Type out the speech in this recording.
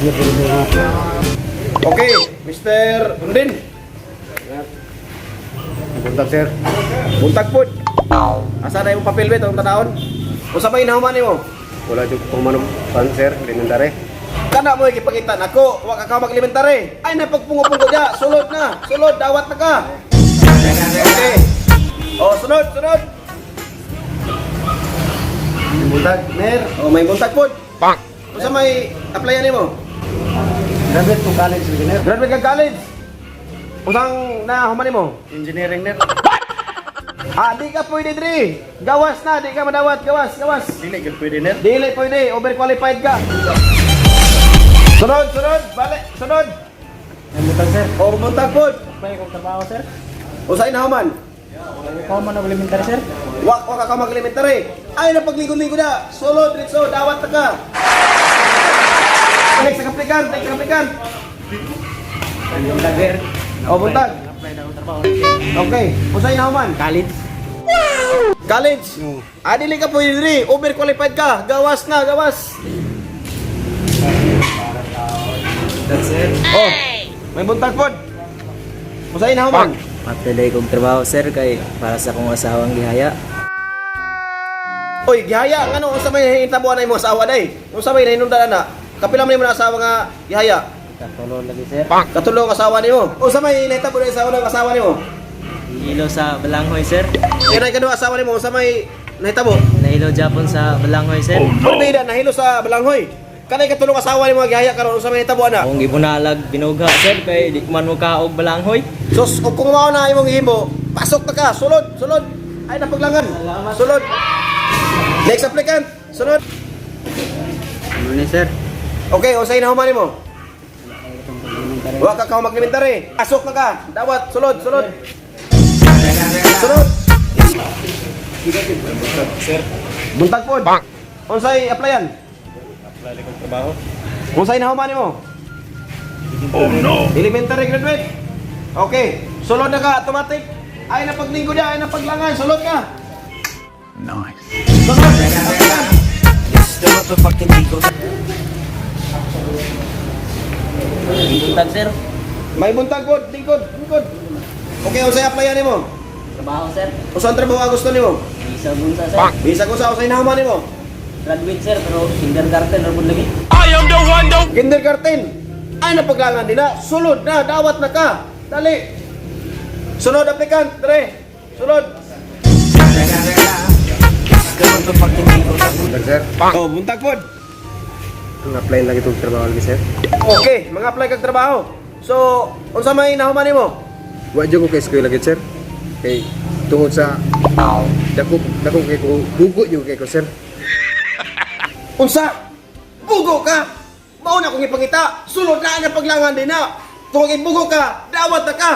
Okay, Mr. Undin. Buntag sir. Buntag po. Asa na yung papel bet ang tanaon? O sa may nahuman mo? Wala jud ko manong pan sir, elementary. Kana mo ipakita nako, wa ka mag-elementary. Ay na pagpungo-pungo dia, sulod na. Sulod dawat na ka. Okay. Oh, sunod. Buntag mer. Oh, may buntag po. Pak. O sa may applyan nimo? Graduate ko college engineer. Graduate ka college. Usang na human nimo? Engineering net. Di ka pwede diri. Gawas na, di ka madawat, gawas. Dili gud pwede net. Dili pwede, overqualified ka. Sunod, balik, sunod. Buntag sir. O, buntag po. Apply ko trabaho sir. Usay na human? Ikaw man ang elementary sir. Wa ka mag-elementary. Ay na paglingkod-lingkod na. Sulod diretso, dawat na ka. Next aplikant. Buntag sir. O, buntag. Apply na ko trabaho. Okay. Usay na human? College. College. Dili ka pwede diri. Overqualified ka. Gawas na, gawas. That's it. Oh, may buntag po. Usay na human? Mapilay kong trabaho sir kay para sa akong asawang gihaya. Oy, gihaya ngano unsa may hitabuan ay mo asawa day? Unsa may nahinungdan na? Kapila man nimo na asawa nga gihaya? Katulong lagi sir. Katulong asawa nimo. Unsa may nahitabo na asawa ng asawa nimo? Hilo sa Balanghoy sir. Kaya kadto asawa nimo unsa may nahitabo? Nahilo Japon sa Balanghoy sir. Parbida nahilo sa balanghoy. Kanay katulong asawa nimo nga gihaya karon unsa may nahitabo na? Akong gibunalag binugha sir kay di man mo kaog Balanghoy. Sus, kung mao na imong himo, pasok na ka, sulod. Ay napaglangan. Sulod. Next applicant, sunod. Ano ni sir? Okay, usay na human nimo. Wa ka mag-elementary. Pasok na ka. Dawat, sulod. Sunod. Sir. Buntag pod. Unsay applyan? Apply ko trabaho. Unsay na human nimo? Oh no. Elementary graduate. Okay, sulod na ka automatic. Ay na paglingkod ya, ay na paglangan, sulod ka. Nice. Sunod. Applyan. Buntag sir. May buntag pod, lingkod. Okay, unsay applyan nimo? Trabaho sir. Usan trabaho ang gusto nimo? Isa bunsa sir. Bisa ko sa usay na human nimo. Graduate sir pero kindergarten ra pud lagi. Kindergarten. Ay napaglangan din na. Sulod na, dawat na ka. Dali. Sunod applicant, tre. Sulod. Buntag sir. Oh, buntag pod. Ang apply lagi itong trabaho lagi sir. Okay, mga apply kag trabaho. So, unsa may nahuman nimo? Wa jud ko kay school lagi sir. Kay tungod sa dako kay ko bugo jud kay ko sir. Unsa? Bugo ka. Mao na kong ipangita. Sulod na ang paglangan din na. Kung bugo ka, dawat na ka.